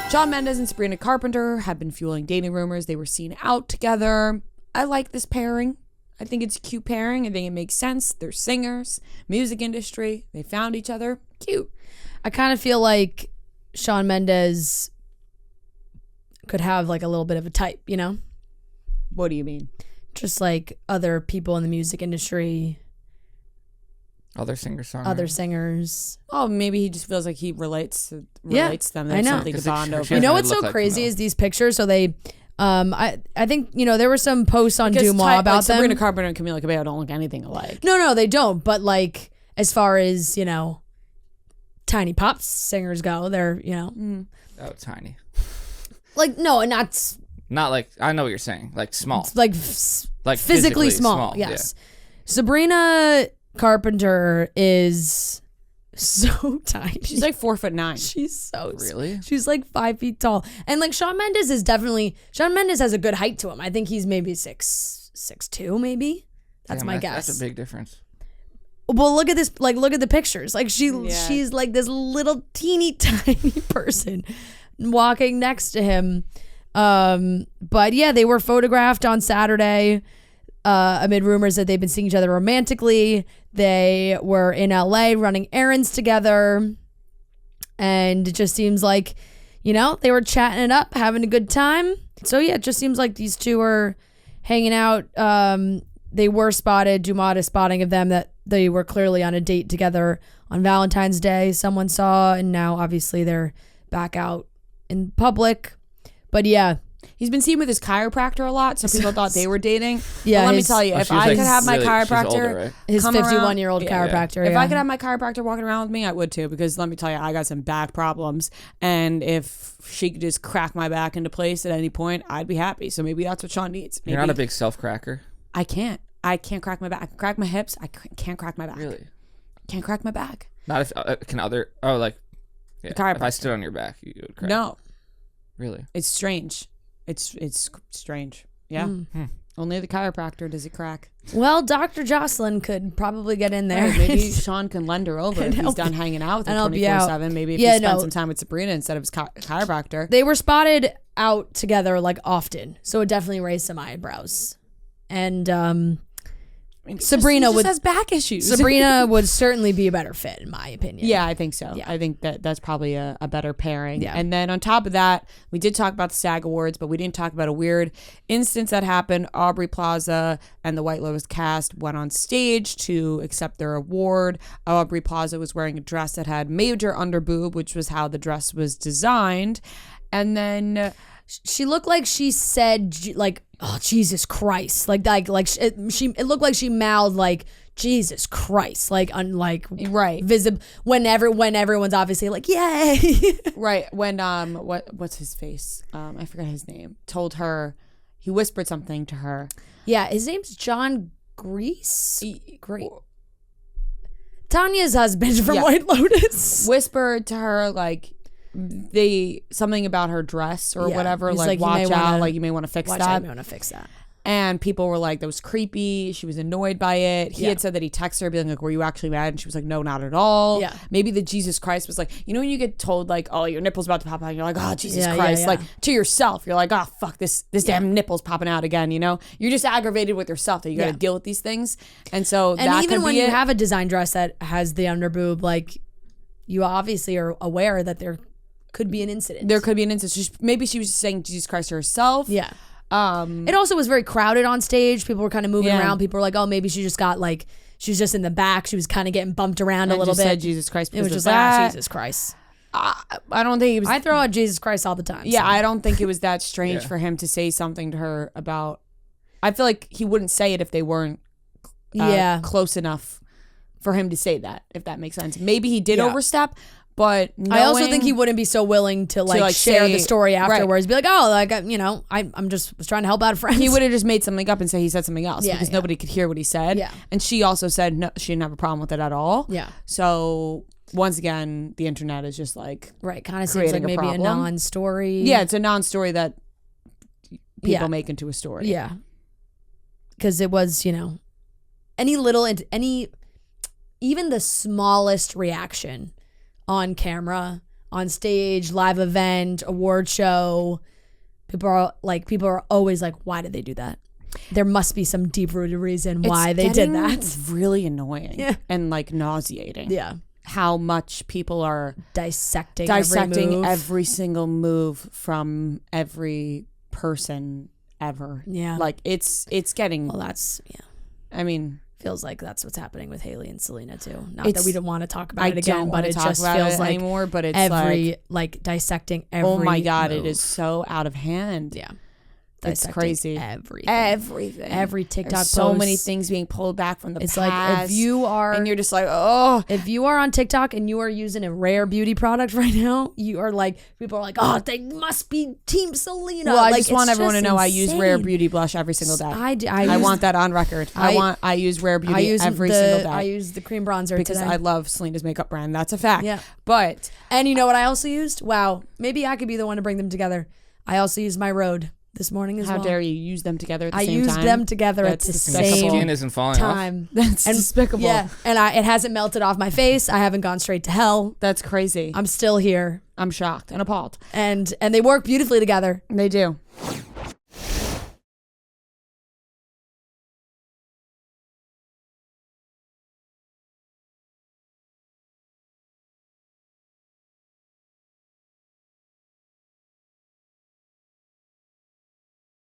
Shawn Mendes and Sabrina Carpenter have been fueling dating rumors. They were seen out together. I like this pairing. I think it's a cute pairing. I think it makes sense. They're singers, music industry. They found each other. Cute. I kind of feel like Shawn Mendes could have like a little bit of a type, you know? What do you mean? Just like other people in the music industry. Other singers. Oh, maybe he just feels like he relates to them. There's something to bond over. You know what's so crazy is these pictures. So they, I think, you know, there were some posts on Dumois about them. Sabrina Carpenter and Camila Cabello don't look anything alike. No, they don't. But like, as far as, you know, tiny pop singers go, they're, you know. Oh, tiny. Like, no, not like, I know what you're saying. Like small. Like physically small. Yes. Yeah. Sabrina Carpenter is so tiny. She's like 4'9". She's so really. She's like 5 feet tall, and like Shawn Mendes has a good height to him. I think he's maybe 6'2", maybe. That's my guess. That's a big difference. Well, look at this. Like, look at the pictures. Like she's like this little teeny tiny person walking next to him. But yeah, they were photographed on Saturday. Amid rumors that they've been seeing each other romantically. They were in LA running errands together. And it just seems like, you know, they were chatting it up, having a good time. So yeah, it just seems like these two are hanging out. They were spotted, Dumois is spotting of them that they were clearly on a date together on Valentine's Day. Someone saw, and now obviously they're back out in public. But yeah. He's been seen with his chiropractor a lot, so people thought they were dating. Yeah, but let me tell you, if I could have my chiropractor, older, right? His 51-year-old chiropractor. If I could have my chiropractor walking around with me, I would too. Because let me tell you, I got some back problems, and if she could just crack my back into place at any point, I'd be happy. So maybe that's what Shawn needs. Maybe. You're not a big self-cracker. I can't crack my back. I can crack my hips. I can't crack my back. Really? Can't crack my back. Not if can other. Oh, like yeah. If I stood on your back, you would crack. No. Really? It's strange. It's strange. Yeah. Only the chiropractor does it crack. Well, Dr. Jocelyn could probably get in there. Right, maybe Shawn can lend her over if he's done hanging out with her 24/7. Maybe if he spent some time with Sabrina instead of his chiropractor. They were spotted out together like often, so it definitely raised some eyebrows. And Sabrina just has back issues. Sabrina would certainly be a better fit, in my opinion. Yeah, I think so. Yeah. I think that's probably a better pairing. Yeah. And then on top of that, we did talk about the SAG Awards, but we didn't talk about a weird instance that happened. Aubrey Plaza and the White Lotus cast went on stage to accept their award. Aubrey Plaza was wearing a dress that had major underboob, which was how the dress was designed. And then she looked like she said, like, oh, Jesus Christ. It looked like she mouthed, like, Jesus Christ. Like, right. Visible when everyone's obviously like, yay. Right. When, what's his face? I forgot his name. Told her, he whispered something to her. Yeah. His name's John Grease. Great. Tanya's husband from White Lotus. Whispered to her, like, something about her dress or whatever. Like watch out, like you may want to fix that. And people were like, that was creepy. She was annoyed by it. He had said that he texted her being like, were you actually mad? And she was like, no, not at all. Yeah. Maybe the Jesus Christ was like, you know when you get told like, oh, your nipple's about to pop out, and you're like, oh, Jesus Christ. Like to yourself, you're like, oh, fuck, this damn nipple's popping out again, you know? You're just aggravated with yourself that you got to deal with these things. And so that even could when be you have a design dress that has the underboob, like you obviously are aware that there could be an incident. There could be an incident. Maybe she was just saying Jesus Christ to herself. Yeah. It also was very crowded on stage. People were kind of moving around. People were like, oh, maybe she just got like, she was just in the back. She was kind of getting bumped around a little bit. Said Jesus Christ. It was just like, Jesus Christ. I don't think it was. I throw out Jesus Christ all the time. Yeah, so. I don't think it was that strange for him to say something to her about. I feel like he wouldn't say it if they weren't close enough for him to say that, if that makes sense. Maybe he did overstep. But I also think he wouldn't be so willing to share the story afterwards. Right. Be like, oh, like, you know, I'm just was trying to help out a friend. He would have just made something up and say he said something else because nobody could hear what he said. Yeah. And she also said no, she didn't have a problem with it at all. Yeah. So once again, the internet is just like kind of seems like maybe a non-story. Yeah, it's a non-story that people make into a story. Yeah. Because it was, you know, even the smallest reaction on camera on stage, live event, award show. People are always like, why did they do that? There must be some deep-rooted reason why they did that. It's really annoying and like nauseating. Yeah. How much people are dissecting every single move from every person ever. Yeah. Like it's getting. Well, that's I mean, feels like that's what's happening with Haley and Selena too. Not that we don't want to talk about it again, but it just feels like anymore. But it's like dissecting every. Oh my God! move. It is so out of hand. Yeah. It's crazy. Everything. Every TikTok There's post. So many things being pulled back from the past. It's like if you are, and you're just like, oh. If you are on TikTok and you are using a rare beauty product right now, you are like, people are like, oh, they must be Team Selena. Well, I like, just want everyone to know insane. I use Rare Beauty blush every single day. I want that on record. I use Rare Beauty every single day. I use the cream bronzer because today. I love Selena's makeup brand. That's a fact. Yeah. And you know what I also used? Wow, maybe I could be the one to bring them together. I also used my Rhode this morning as well. How dare you use them together at the same time? I used them together at the same skin isn't falling time. Off. That's despicable. Yeah, and it hasn't melted off my face. I haven't gone straight to hell. That's crazy. I'm still here. I'm shocked and appalled. And they work beautifully together. They do.